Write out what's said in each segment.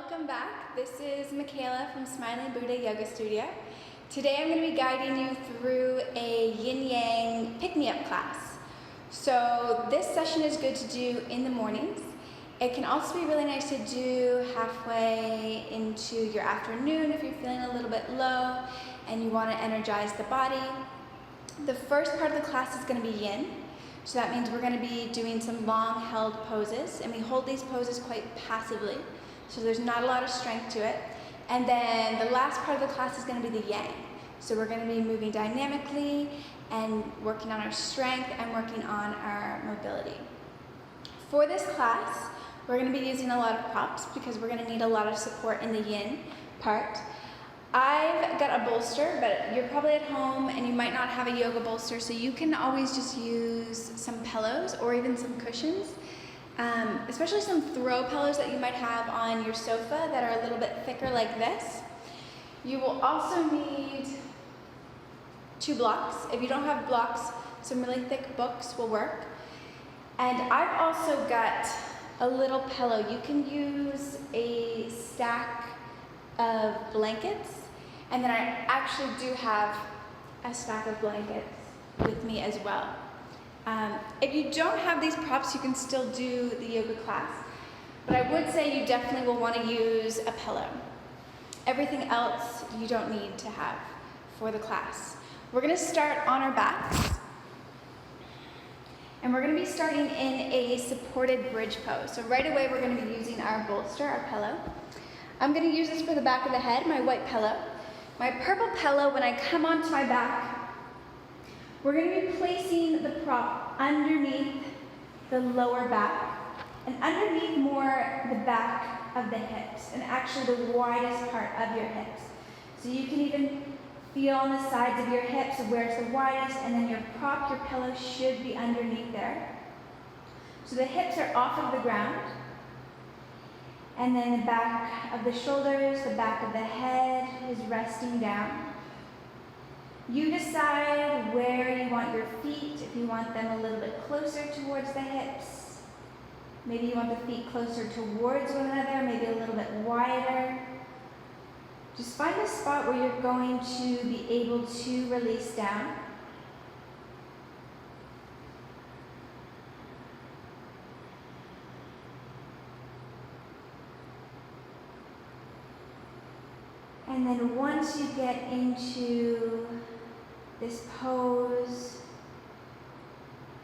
Welcome back. This is Micaela from Smiling Buddha Yoga Studio. Today I'm going to be guiding you through a Yin-Yang pick-me-up class. So this session is good to do in the mornings. It can also be really nice to do halfway into your afternoon if you're feeling a little bit low and you want to energize the body. The first part of the class is going to be Yin. So that means we're going to be doing some long held poses, and we hold these poses quite passively. So there's not a lot of strength to it. And then the last part of the class is going to be the Yang. So we're going to be moving dynamically and working on our strength and working on our mobility. For this class, we're going to be using a lot of props because we're going to need a lot of support in the Yin part. I've got a bolster, but you're probably at home and you might not have a yoga bolster, so you can always just use some pillows or even some cushions. Especially some throw pillows that you might have on your sofa that are a little bit thicker like this. You will also need 2 blocks. If you don't have blocks, some really thick books will work. And I've also got a little pillow. You can use a stack of blankets, and then I actually do have a stack of blankets with me as well. If you don't have these props, you can still do the yoga class, but I would say you definitely will want to use a pillow. Everything else you don't need to have for the class. We're going to start on our backs, and we're going to be starting in a supported bridge pose. So right away we're going to be using our bolster, our pillow. I'm going to use this for the back of the head, my white pillow. My purple pillow, when I come onto my back, we're going to be placing the prop underneath the lower back and underneath more the back of the hips, and actually the widest part of your hips. So you can even feel on the sides of your hips where it's the widest, and then your prop, your pillow should be underneath there. So the hips are off of the ground, and then the back of the shoulders, the back of the head is resting down. You decide where you want your feet, if you want them a little bit closer towards the hips. Maybe you want the feet closer towards one another, maybe a little bit wider. Just find a spot where you're going to be able to release down. And then once you get into this pose,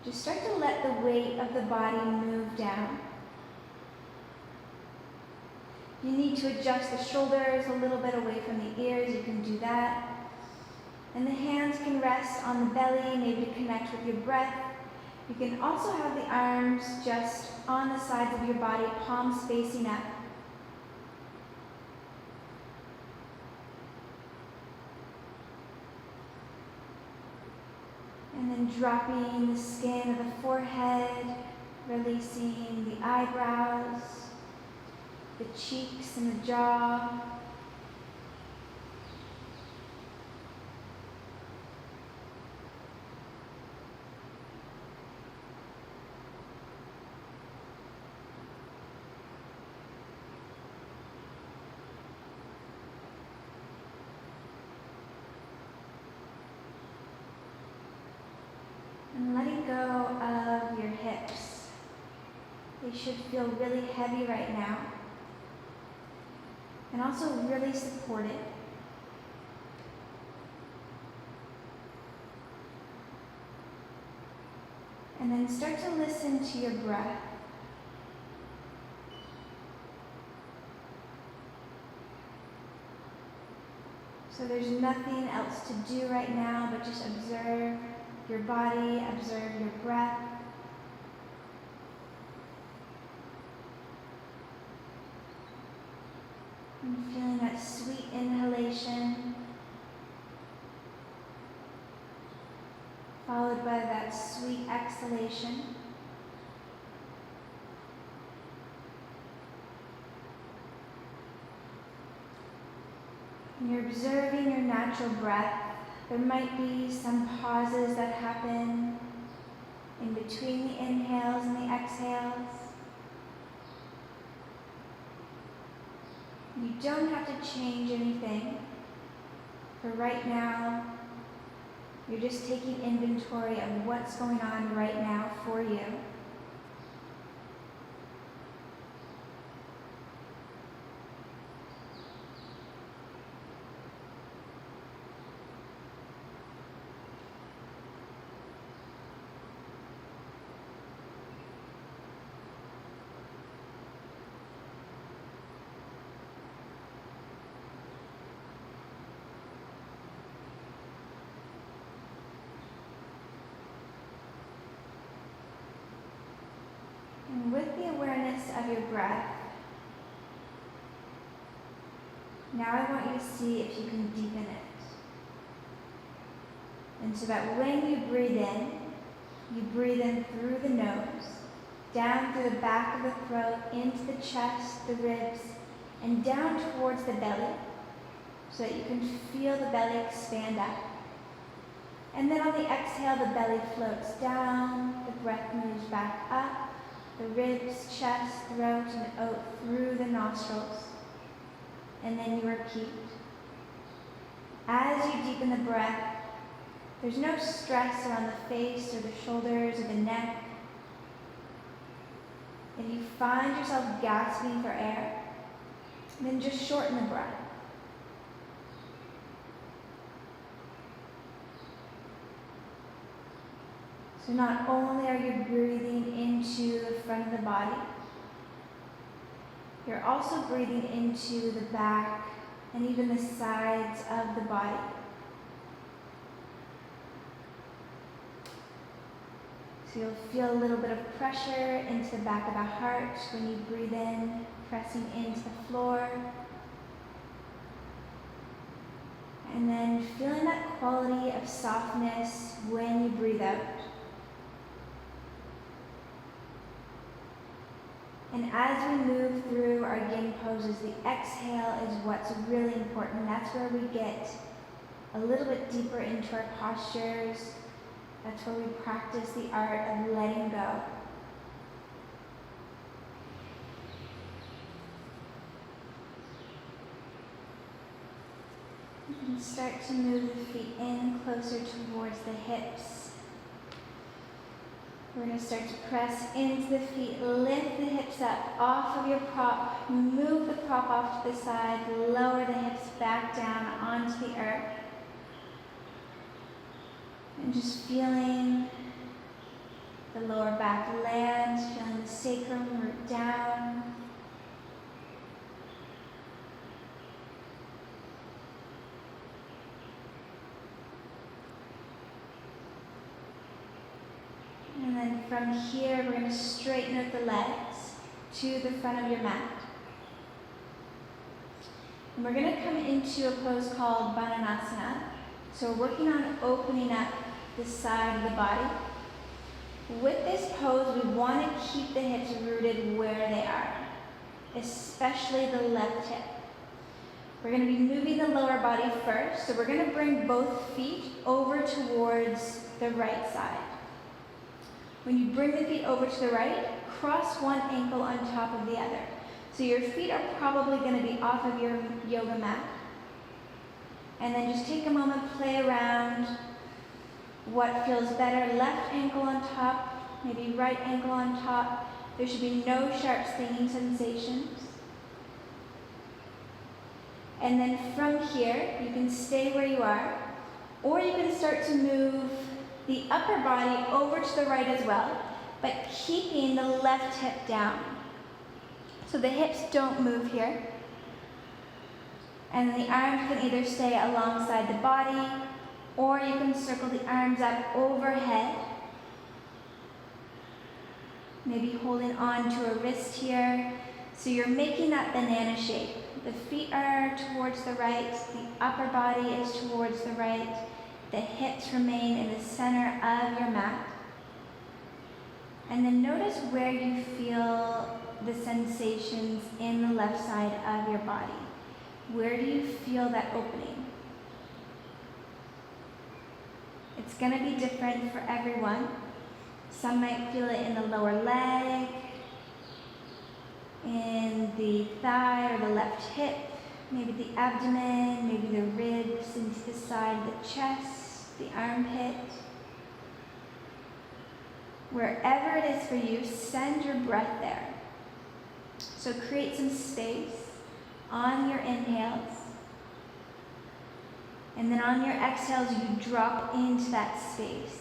just start to let the weight of the body move down. You need to adjust the shoulders a little bit away from the ears, you can do that. And the hands can rest on the belly, maybe connect with your breath. You can also have the arms just on the sides of your body, palms facing up. And then dropping the skin of the forehead, releasing the eyebrows, the cheeks and the jaw. And letting go of your hips. They should feel really heavy right now, and also really supported. And then start to listen to your breath. So there's nothing else to do right now but just observe your body, observe your breath. And feeling that sweet inhalation, followed by that sweet exhalation. And you're observing your natural breath. There might be some pauses that happen in between the inhales and the exhales. You don't have to change anything. For right now, you're just taking inventory of what's going on right now for you. And with the awareness of your breath, now I want you to see if you can deepen it. And so that when you breathe in through the nose, down through the back of the throat, into the chest, the ribs, and down towards the belly, so that you can feel the belly expand up. And then on the exhale, the belly floats down, the breath moves back up, the ribs, chest, throat, and out through the nostrils. And then you repeat. As you deepen the breath, there's no stress around the face or the shoulders or the neck. If you find yourself gasping for air, then just shorten the breath. So not only are you breathing into the front of the body, you're also breathing into the back and even the sides of the body. So you'll feel a little bit of pressure into the back of the heart when you breathe in, pressing into the floor. And then feeling that quality of softness when you breathe out. And as we move through our yin poses, the exhale is what's really important. That's where we get a little bit deeper into our postures. That's where we practice the art of letting go. You can start to move the feet in closer towards the hips. We're going to start to press into the feet, lift the hips up off of your prop, move the prop off to the side, lower the hips back down onto the earth. And just feeling the lower back land, feeling the sacrum root down. And then from here, we're going to straighten out the legs to the front of your mat. And we're going to come into a pose called Bananasana. So we're working on opening up the side of the body. With this pose, we want to keep the hips rooted where they are, especially the left hip. We're going to be moving the lower body first. So we're going to bring both feet over towards the right side. When you bring the feet over to the right, cross one ankle on top of the other. So your feet are probably going to be off of your yoga mat. And then just take a moment, play around. What feels better? Left ankle on top, maybe right ankle on top. There should be no sharp stinging sensations. And then from here, you can stay where you are, or you can start to move the upper body over to the right as well, but keeping the left hip down. So the hips don't move here. And the arms can either stay alongside the body, or you can circle the arms up overhead. Maybe holding on to a wrist here. So you're making that banana shape. The feet are towards the right, the upper body is towards the right. The hips remain in the center of your mat. And then notice where you feel the sensations in the left side of your body. Where do you feel that opening? It's going to be different for everyone. Some might feel it in the lower leg, in the thigh or the left hip, maybe the abdomen, maybe the ribs into the side of the chest, the armpit. Wherever it is for you, send your breath there. So create some space on your inhales. And then on your exhales, you drop into that space.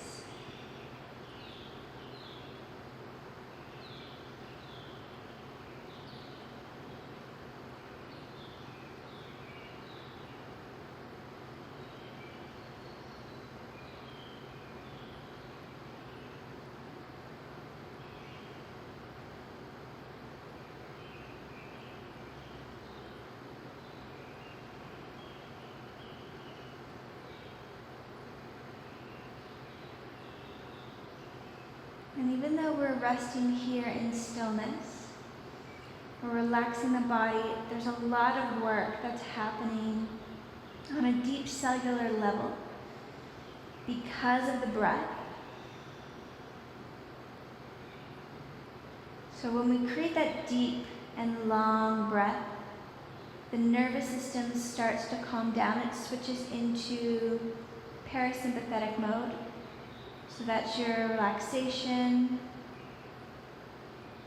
And even though we're resting here in stillness, we're relaxing the body, there's a lot of work that's happening on a deep cellular level because of the breath. So when we create that deep and long breath, the nervous system starts to calm down. It switches into parasympathetic mode. So that's your relaxation,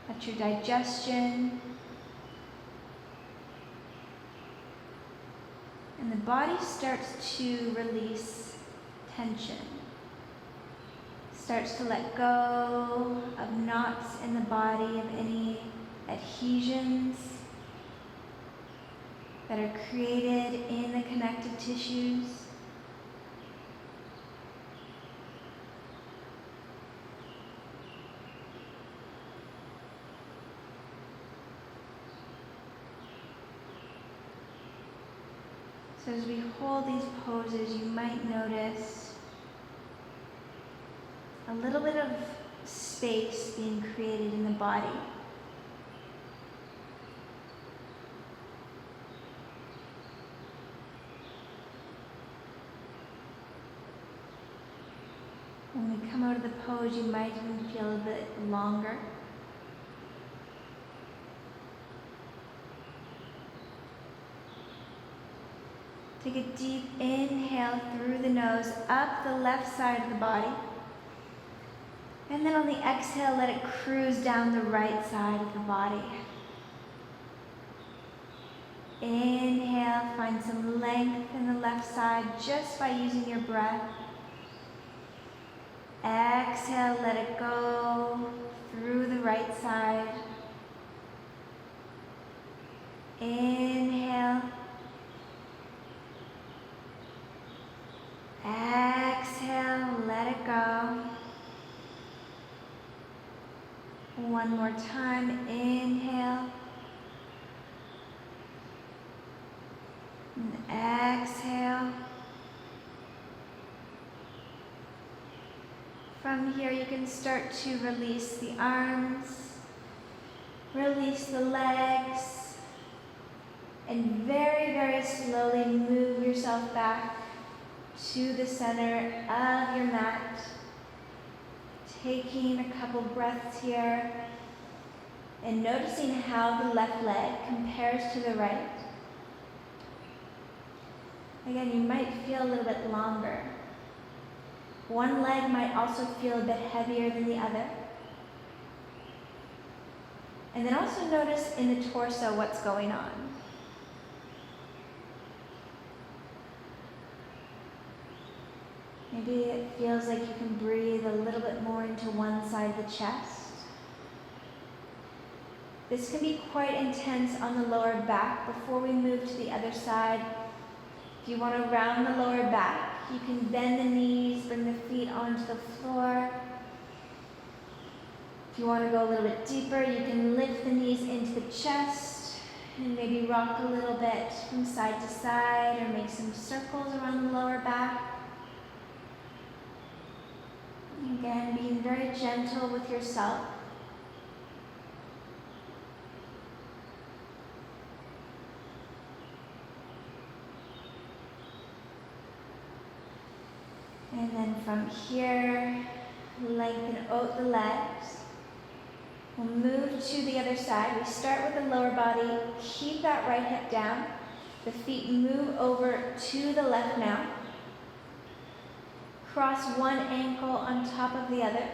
that's your digestion, and the body starts to release tension, starts to let go of knots in the body, of any adhesions that are created in the connective tissues. So as we hold these poses, you might notice a little bit of space being created in the body. When we come out of the pose, you might even feel a bit longer. Take a deep inhale through the nose, up the left side of the body. And then on the exhale, let it cruise down the right side of the body. Inhale, find some length in the left side just by using your breath. Exhale, let it go through the right side. Inhale. Exhale, let it go. One more time, inhale. And exhale. From here, you can start to release the arms, release the legs, and very, very slowly move yourself back to the center of your mat. Taking a couple breaths here and noticing how the left leg compares to the right. Again, you might feel a little bit longer. One leg might also feel a bit heavier than the other. And then also notice in the torso what's going on. Maybe it feels like you can breathe a little bit more into one side of the chest. This can be quite intense on the lower back. Before we move to the other side, if you want to round the lower back, you can bend the knees, bring the feet onto the floor. If you want to go a little bit deeper, you can lift the knees into the chest and maybe rock a little bit from side to side or make some circles around the lower back. Again, being very gentle with yourself. And then from here, lengthen out the legs. We'll move to the other side. We start with the lower body. Keep that right hip down. The feet move over to the left now. Cross one ankle on top of the other.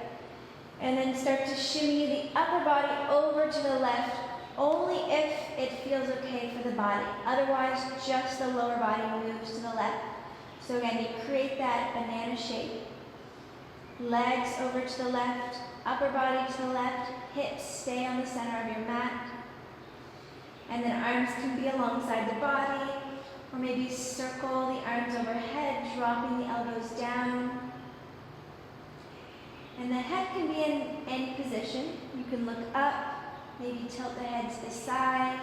And then start to shimmy the upper body over to the left, only if it feels okay for the body. Otherwise, just the lower body moves to the left. So again, you create that banana shape. Legs over to the left, upper body to the left, hips stay on the center of your mat. And then arms can be alongside the body, or maybe circle the arms overhead, dropping the elbows down. And the head can be in any position. You can look up, maybe tilt the head to the side.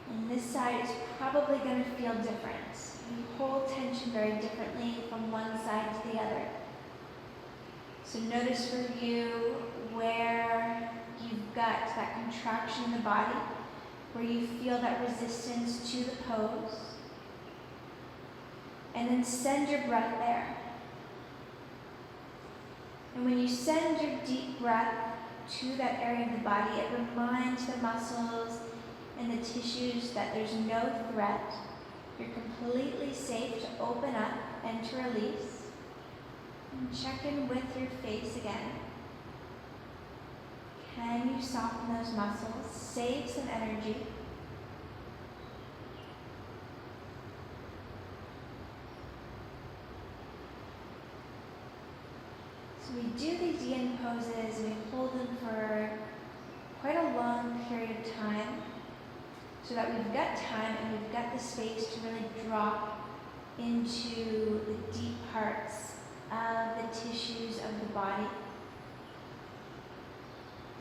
And this side is probably going to feel different. You hold tension very differently from one side to the other. So notice for you where you've got that contraction in the body, where you feel that resistance to the pose. And then send your breath there. And when you send your deep breath to that area of the body, it reminds the muscles and the tissues that there's no threat. You're completely safe to open up and to release. And check in with your face again. Can you soften those muscles? Save some energy. So we do these yin poses, we hold them for quite a long period of time so that we've got time and we've got the space to really drop into the deep parts of the tissues of the body.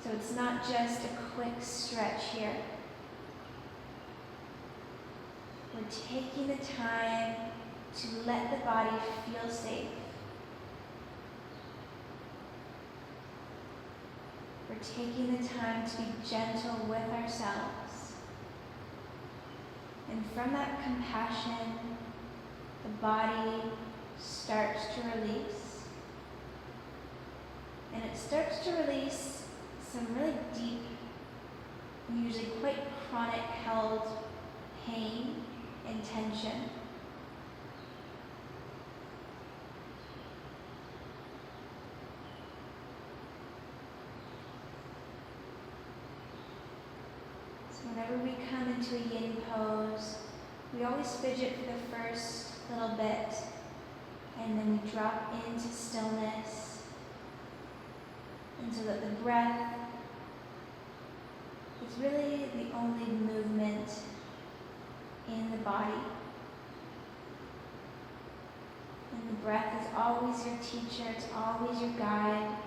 So it's not just a quick stretch here. We're taking the time to let the body feel safe. We're taking the time to be gentle with ourselves. And from that compassion, the body starts to release. And it starts to release some really deep, usually quite chronic held pain and tension. So whenever we come into a yin pose, we always fidget for the first little bit, and then we drop into stillness, and so that the breath is really the only movement in the body. And the breath is always your teacher, it's always your guide.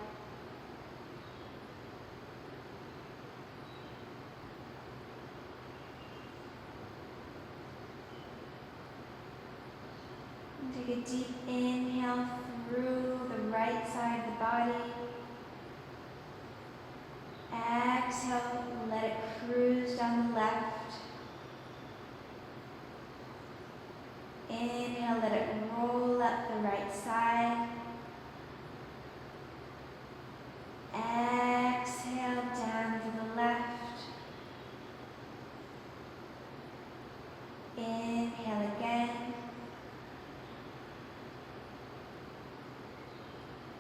And take a deep inhale through the right side of the body. Exhale, let it cruise down the left. Inhale, let it roll up the right side. Exhale, down to the left. Inhale again.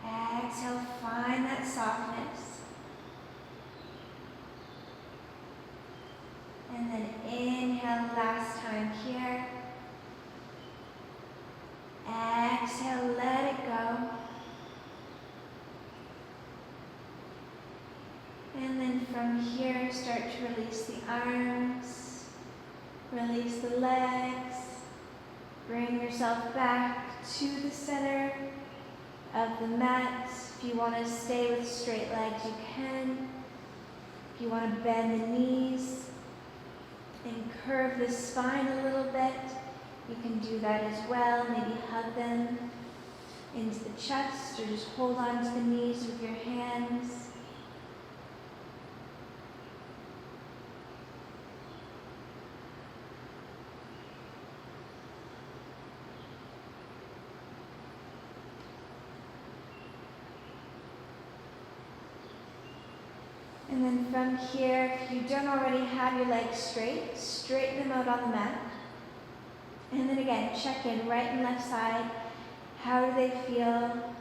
Exhale, find that softness. And then inhale last time here. Exhale, let it go. And then from here, start to release the arms, release the legs. Bring yourself back to the center of the mat. If you want to stay with straight legs, you can. If you want to bend the knees and curve the spine a little bit, you can do that as well. Maybe hug them into the chest or just hold on to the knees with your hands. And then from here, if you don't already have your legs straight, straighten them out on the mat. And then again, check in right and left side. How do they feel?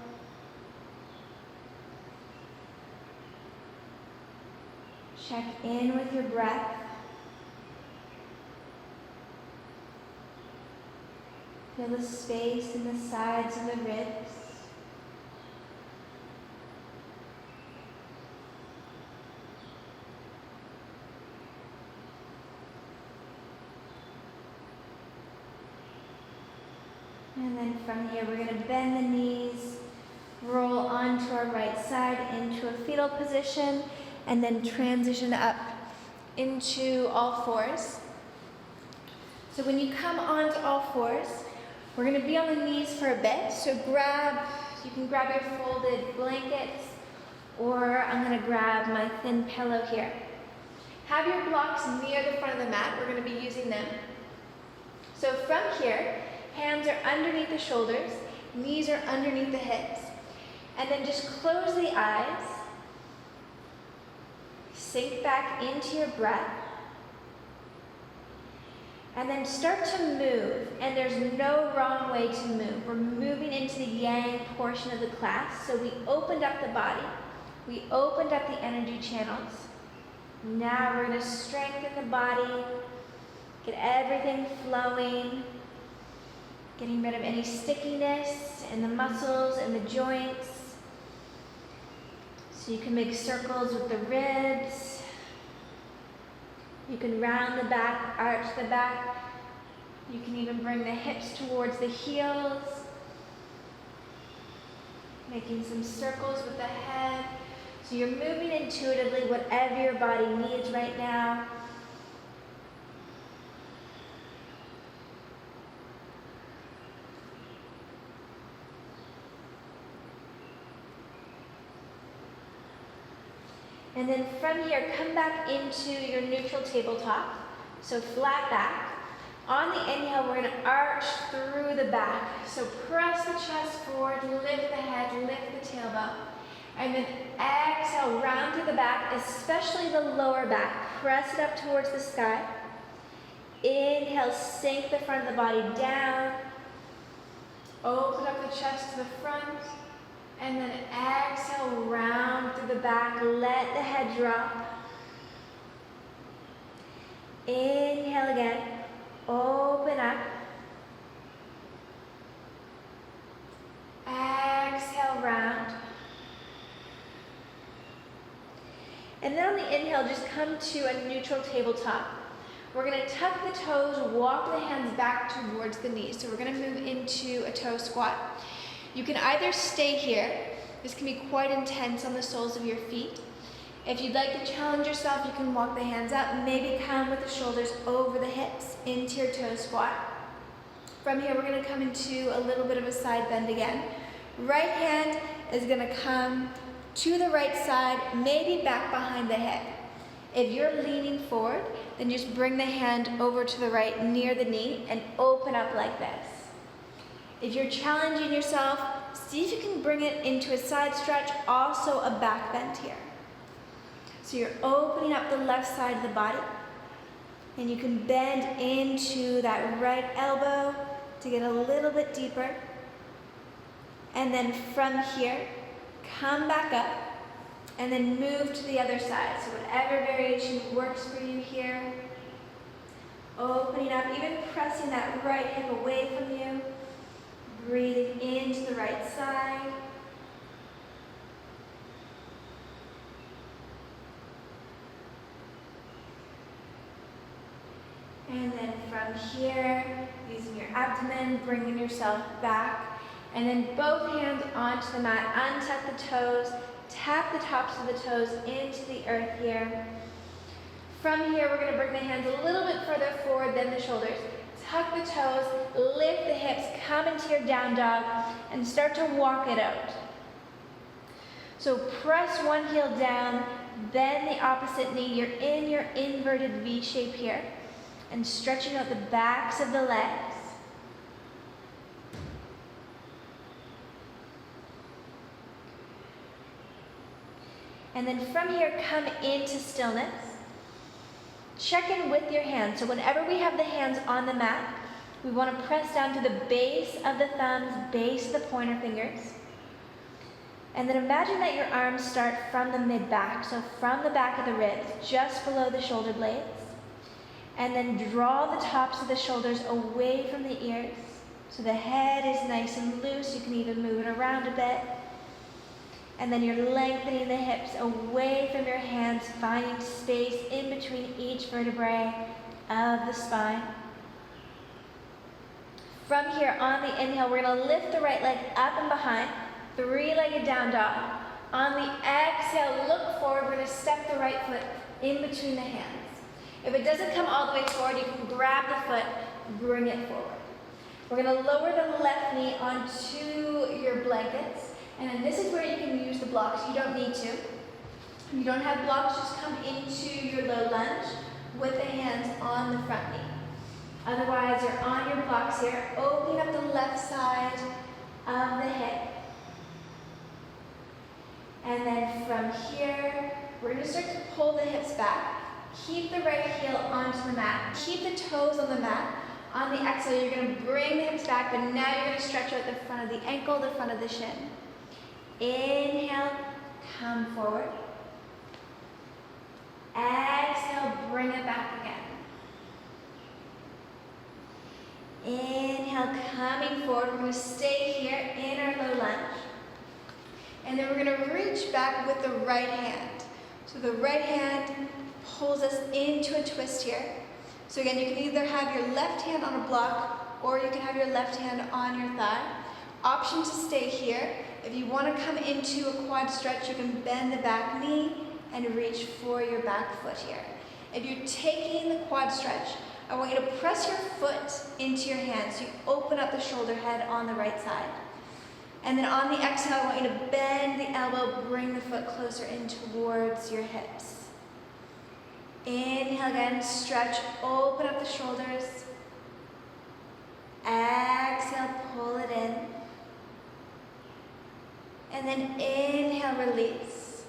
Check in with your breath. Feel the space in the sides of the ribs. And then from here, we're going to bend the knees, roll onto our right side into a fetal position, and then transition up into all fours. So when you come onto all fours, we're going to be on the knees for a bit. So you can grab your folded blankets, or I'm going to grab my thin pillow here. Have your blocks near the front of the mat. We're going to be using them. So from here, hands are underneath the shoulders, knees are underneath the hips. And then just close the eyes, sink back into your breath, and then start to move. And there's no wrong way to move. We're moving into the yang portion of the class. So we opened up the body, we opened up the energy channels. Now we're going to strengthen the body, get everything flowing, getting rid of any stickiness in the muscles and the joints. So you can make circles with the ribs. You can round the back, arch the back. You can even bring the hips towards the heels. Making some circles with the head. So you're moving intuitively whatever your body needs right now. And then from here, come back into your neutral tabletop. So flat back. On the inhale, we're going to arch through the back. So press the chest forward, lift the head, lift the tailbone. And then exhale, round through the back, especially the lower back. Press it up towards the sky. Inhale, sink the front of the body down. Open up the chest to the front. And then exhale, round through the back, let the head drop. Inhale again, open up. Exhale, round. And then on the inhale, just come to a neutral tabletop. We're going to tuck the toes, walk the hands back towards the knees. So we're going to move into a toe squat. You can either stay here. This can be quite intense on the soles of your feet. If you'd like to challenge yourself, you can walk the hands up. Maybe come with the shoulders over the hips into your toe squat. From here, we're going to come into a little bit of a side bend again. Right hand is going to come to the right side, maybe back behind the head. If you're leaning forward, then just bring the hand over to the right near the knee and open up like this. If you're challenging yourself, see if you can bring it into a side stretch, also a back bend here. So you're opening up the left side of the body, and you can bend into that right elbow to get a little bit deeper. And then from here, come back up, and then move to the other side. So whatever variation works for you here. Opening up, even pressing that right hip away from you. Breathing into the right side. And then from here, using your abdomen, bringing yourself back. And then both hands onto the mat, untuck the toes, tap the tops of the toes into the earth here. From here, we're going to bring the hands a little bit further forward than the shoulders. Tuck the toes, lift the hips, come into your down dog, and start to walk it out. So press one heel down, bend the opposite knee. You're in your inverted V shape here, and stretching out the backs of the legs. And then from here, come into stillness. Check in with your hands. So whenever we have the hands on the mat, we want to press down to the base of the thumbs, base of the pointer fingers. And then imagine that your arms start from the mid-back, so from the back of the ribs, just below the shoulder blades. And then draw the tops of the shoulders away from the ears. So the head is nice and loose. You can even move it around a bit. And then you're lengthening the hips away from your hands, finding space in between each vertebrae of the spine. From here, on the inhale, we're going to lift the right leg up and behind, three-legged down dog. On the exhale, look forward. We're going to step the right foot in between the hands. If it doesn't come all the way forward, you can grab the foot, bring it forward. We're going to lower the left knee onto your blankets. And then this is where you can use the blocks. You don't need to. If you don't have blocks, just come into your low lunge with the hands on the front knee. Otherwise, you're on your blocks here. Open up the left side of the hip. And then from here, we're going to start to pull the hips back. Keep the right heel onto the mat. Keep the toes on the mat. On the exhale, you're going to bring the hips back, but now you're going to stretch out the front of the ankle, the front of the shin. Inhale, come forward. Exhale, bring it back again. Inhale, coming forward. We're going to stay here in our low lunge. And then we're going to reach back with the right hand. So the right hand pulls us into a twist here. So again, you can either have your left hand on a block or you can have your left hand on your thigh. Option to stay here. If you want to come into a quad stretch, you can bend the back knee and reach for your back foot here. If you're taking the quad stretch, I want you to press your foot into your hand so you open up the shoulder head on the right side. And then on the exhale, I want you to bend the elbow, bring the foot closer in towards your hips. Inhale again, stretch, open up the shoulders. Exhale, pull it in. And then inhale, release.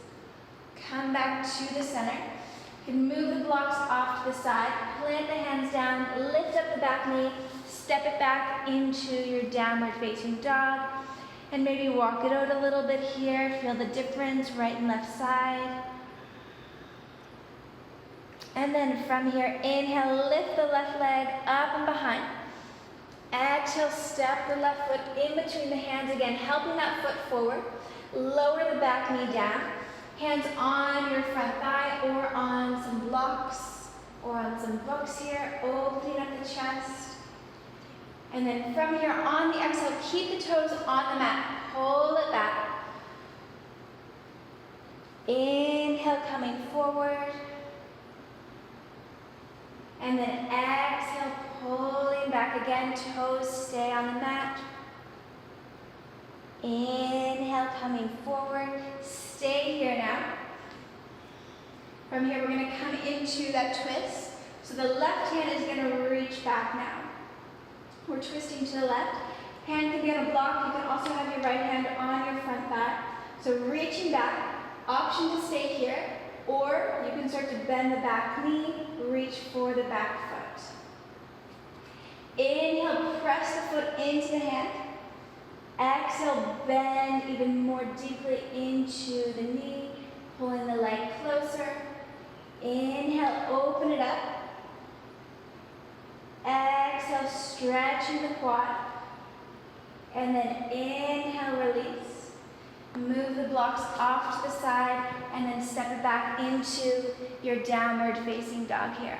Come back to the center. You can move the blocks off to the side, plant the hands down, lift up the back knee, step it back into your downward facing dog, and maybe walk it out a little bit here. Feel the difference, right and left side. And then from here, inhale, lift the left leg up and behind. Exhale, step the left foot in between the hands again, helping that foot forward. Lower the back knee down. Hands on your front thigh or on some blocks or on some books here, opening up the chest. And then from here, on the exhale, keep the toes on the mat. Pull it back. Inhale, coming forward. And then exhale, pulling back again, toes stay on the mat. Inhale, coming forward. Stay here now. From here, we're going to come into that twist. So the left hand is going to reach back now. We're twisting to the left. Hand can be on a block. You can also have your right hand on your front thigh. So reaching back, option to stay here, or you can start to bend the back knee, reach for the back foot. Inhale, press the foot into the hand. Exhale, bend even more deeply into the knee, pulling the leg closer. Inhale, open it up. Exhale, stretching the quad. And then inhale, release. Move the blocks off to the side and then step it back into your downward facing dog here.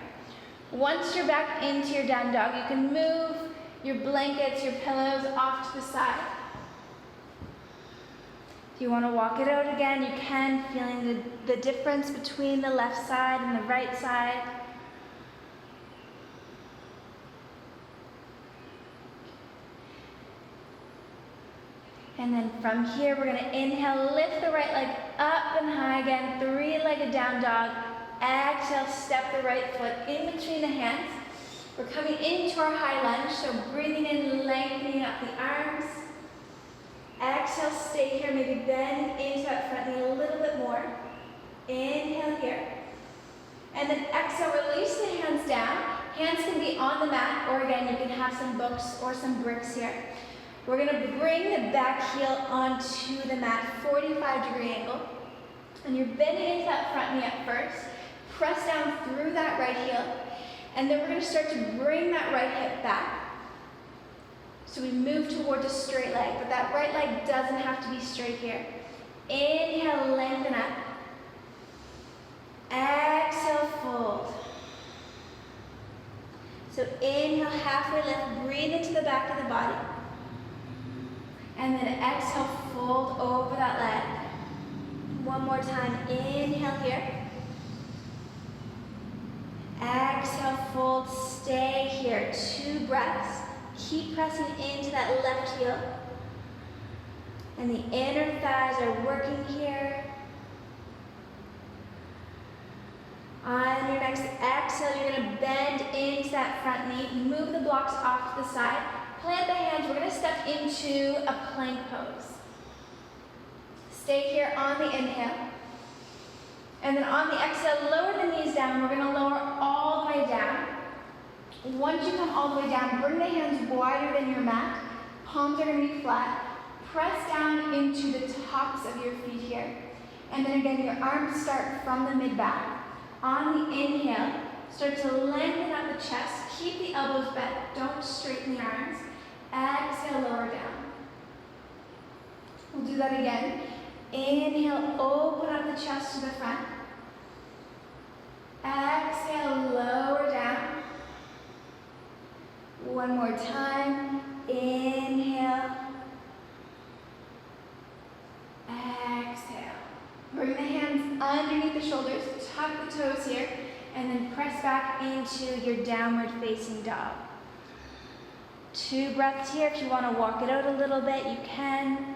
Once you're back into your down dog, you can move your blankets, your pillows off to the side. If you want to walk it out again, you can, feeling the difference between the left side and the right side. And then from here, we're going to inhale, lift the right leg up and high again, three-legged down dog. Exhale, step the right foot in between the hands. We're coming into our high lunge, so breathing in, lengthening up the arms. Exhale, stay here, maybe bend into that front knee a little bit more. Inhale here. And then exhale, release the hands down. Hands can be on the mat, or again, you can have some books or some bricks here. We're gonna bring the back heel onto the mat, 45-degree angle. And you're bending into that front knee at first. Press down through that right heel. And then we're gonna start to bring that right hip back. So we move towards a straight leg, but that right leg doesn't have to be straight here. Inhale, lengthen up. Exhale, fold. So inhale, halfway lift, breathe into the back of the body. And then exhale, fold over that leg. One more time, inhale here. Exhale, fold, stay here. 2 breaths. Keep pressing into that left heel. And the inner thighs are working here. On your next exhale, you're going to bend into that front knee. Move the blocks off to the side. Plant the hands. We're going to step into a plank pose. Stay here on the inhale. And then on the exhale, lower the knees down. We're going to lower all the way down. Once you come all the way down, bring the hands wider than your mat. Palms are going to be flat. Press down into the tops of your feet here. And then again, your arms start from the mid-back. On the inhale, start to lengthen up the chest. Keep the elbows bent. Don't straighten the arms. Exhale, lower down. We'll do that again. Inhale, open up the chest to the front. Exhale, lower down. One more time. Inhale. Exhale. Bring the hands underneath the shoulders, tuck the toes here, and then press back into your downward facing dog. 2 breaths here. If you want to walk it out a little bit, you can.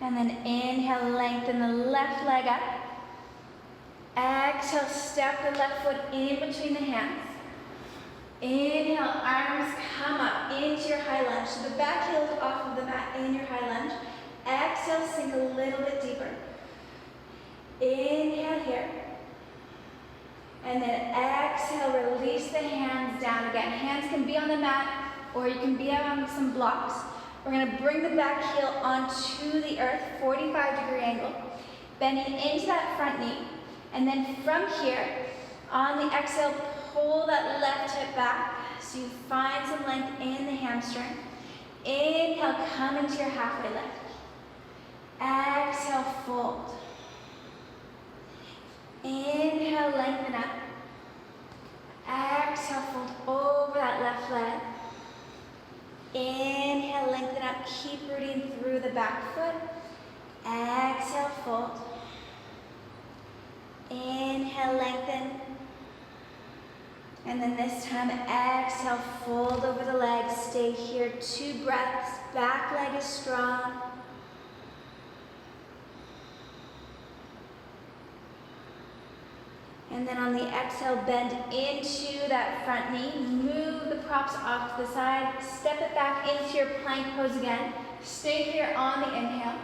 And then inhale, lengthen the left leg up. Exhale, step the left foot in between the hands. Inhale, arms come up into your high lunge. So the back heel is off of the mat in your high lunge. Exhale, sink a little bit deeper. Inhale here. And then exhale, release the hands down again. Hands can be on the mat or you can be on some blocks. We're going to bring the back heel onto the earth, 45-degree angle. Bending into that front knee. And then from here, on the exhale, pull that left hip back so you find some length in the hamstring. Inhale, come into your halfway lift. Exhale, fold. Inhale, lengthen up. Exhale, fold over that left leg. Inhale, lengthen up. Keep rooting through the back foot. Exhale, fold. Inhale, lengthen. And then this time, exhale, fold over the legs. Stay here, 2 breaths. Back leg is strong. And then on the exhale, bend into that front knee. Move the props off to the side. Step it back into your plank pose again. Stay here on the inhale.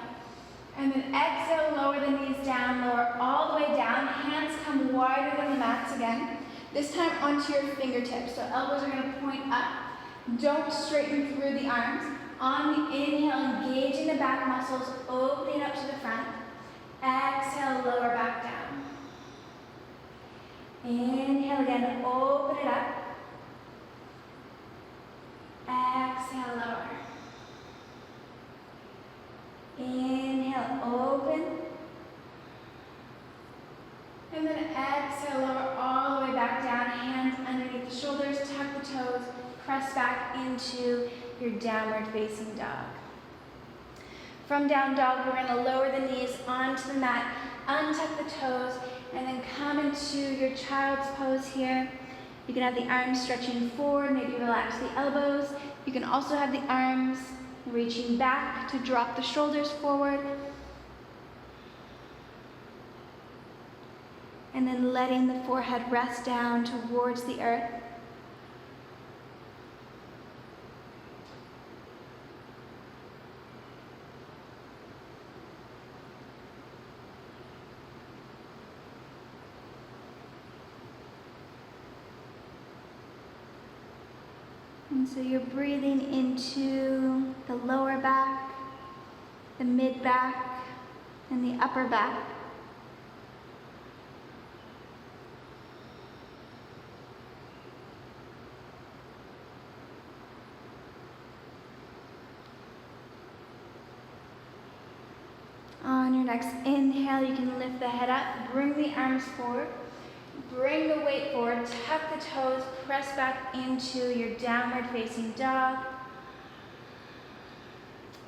And then exhale, lower the knees down, lower all the way down. Hands come wider than the mats again. This time onto your fingertips. So elbows are going to point up. Don't straighten through the arms. On the inhale, engaging the back muscles, opening up to the front. Exhale, lower back down. Inhale again, open it up. Exhale, lower. Inhale, open. And then exhale, lower all the way back down. Hands underneath the shoulders, tuck the toes, press back into your downward facing dog. From down dog, we're going to lower the knees onto the mat, untuck the toes, and then come into your child's pose here. You can have the arms stretching forward, maybe relax the elbows. You can also have the arms reaching back to drop the shoulders forward. And then letting the forehead rest down towards the earth. And so you're breathing into the lower back, the mid back, and the upper back. On your next inhale, you can lift the head up, bring the arms forward, bring the weight forward, tuck the toes, press back into your downward facing dog.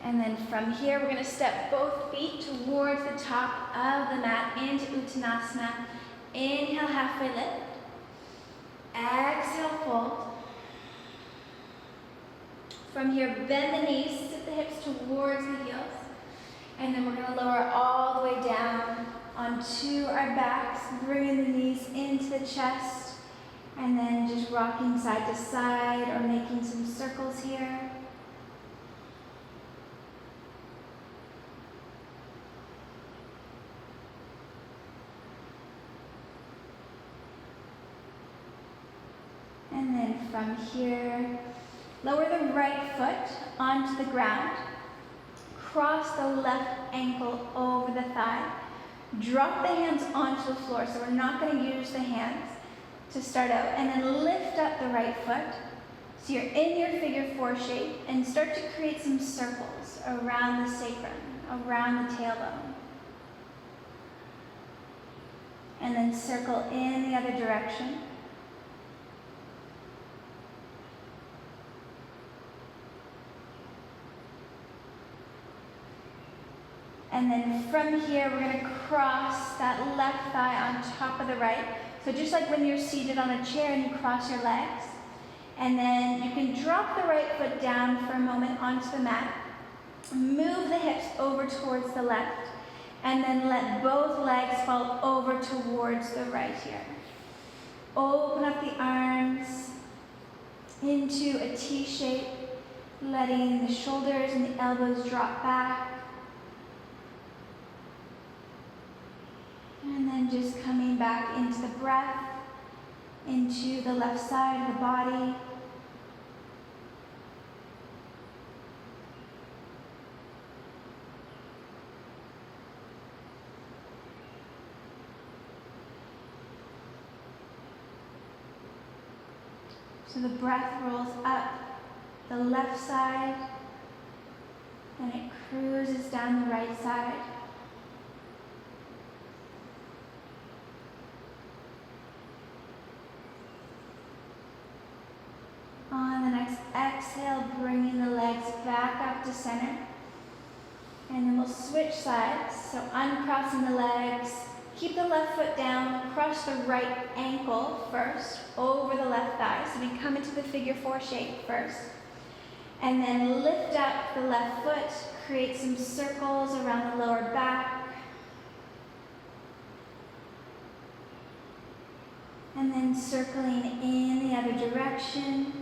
And then from here, we're going to step both feet towards the top of the mat into Uttanasana. Inhale, halfway lift. Exhale, fold. From here, bend the knees, sit the hips towards the heels. And then we're going to lower all the way down onto our backs, bringing the knees into the chest, and then just rocking side to side or making some circles here. And then from here, lower the right foot onto the ground. Cross the left ankle over the thigh. Drop the hands onto the floor, so we're not going to use the hands to start out. And then lift up the right foot. So you're in your figure four shape and start to create some circles around the sacrum, around the tailbone. And then circle in the other direction. And then from here, we're going to cross that left thigh on top of the right. So just like when you're seated on a chair and you cross your legs. And then you can drop the right foot down for a moment onto the mat. Move the hips over towards the left. And then let both legs fall over towards the right here. Open up the arms into a T shape, letting the shoulders and the elbows drop back. And then just coming back into the breath, into the left side of the body. So the breath rolls up the left side, and it cruises down the right side. On the next exhale, bringing the legs back up to center. And then we'll switch sides. So uncrossing the legs, keep the left foot down, cross the right ankle first, over the left thigh. So we come into the figure four shape first. And then lift up the left foot, create some circles around the lower back. And then circling in the other direction.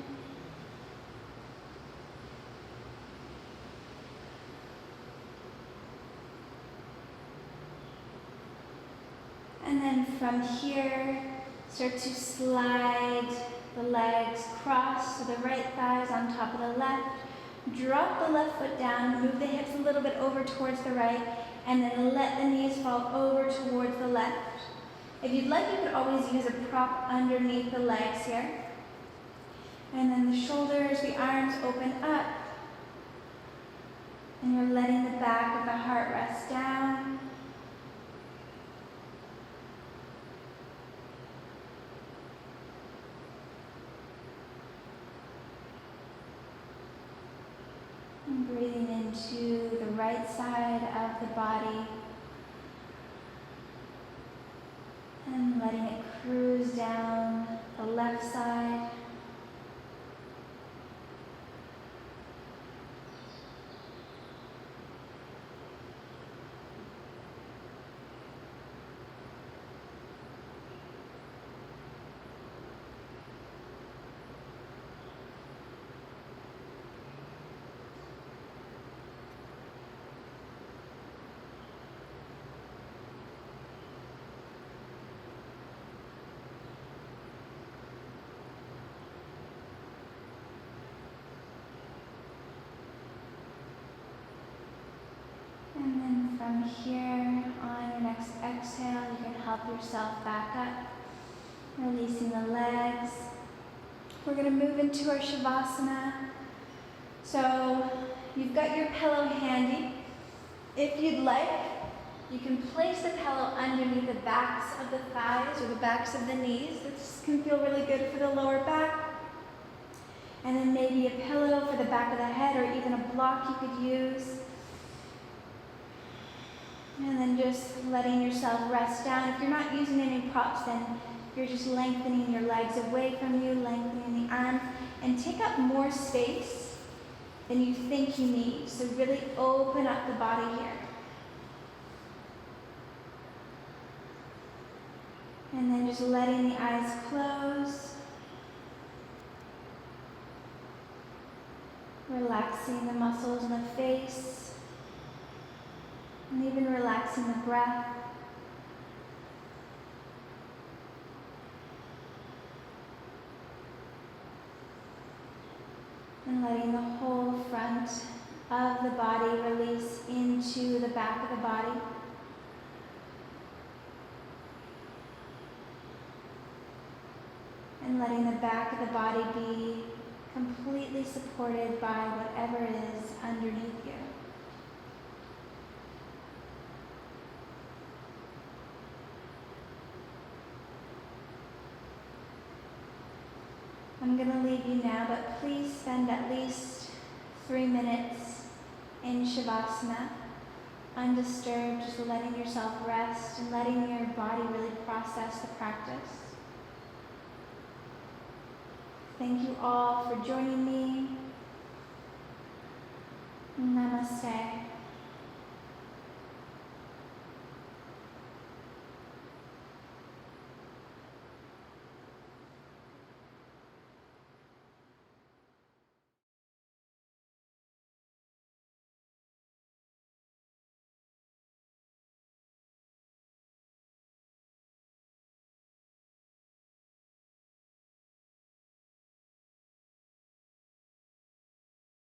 And then from here, start to slide the legs cross, so the right thigh is on top of the left. Drop the left foot down, move the hips a little bit over towards the right, and then let the knees fall over towards the left. If you'd like, you could always use a prop underneath the legs here. And then the shoulders, the arms open up. And you're letting the back of the heart rest down. And breathing into the right side of the body. And letting it cruise down the left side. here, on your next exhale, you can help yourself back up, releasing the legs. We're going to move into our Shavasana. So you've got your pillow handy. If you'd like, you can place the pillow underneath the backs of the thighs or the backs of the knees. This can feel really good for the lower back. And then maybe a pillow for the back of the head or even a block you could use. And then just letting yourself rest down. If you're not using any props, then you're just lengthening your legs away from you, lengthening the arms, and take up more space than you think you need. So really open up the body here. And then just letting the eyes close. Relaxing the muscles in the face. And even relaxing the breath. And letting the whole front of the body release into the back of the body. And letting the back of the body be completely supported by whatever is underneath you. I'm going to leave you now, but please spend at least 3 minutes in Shavasana, undisturbed, just letting yourself rest and letting your body really process the practice. Thank you all for joining me. Namaste.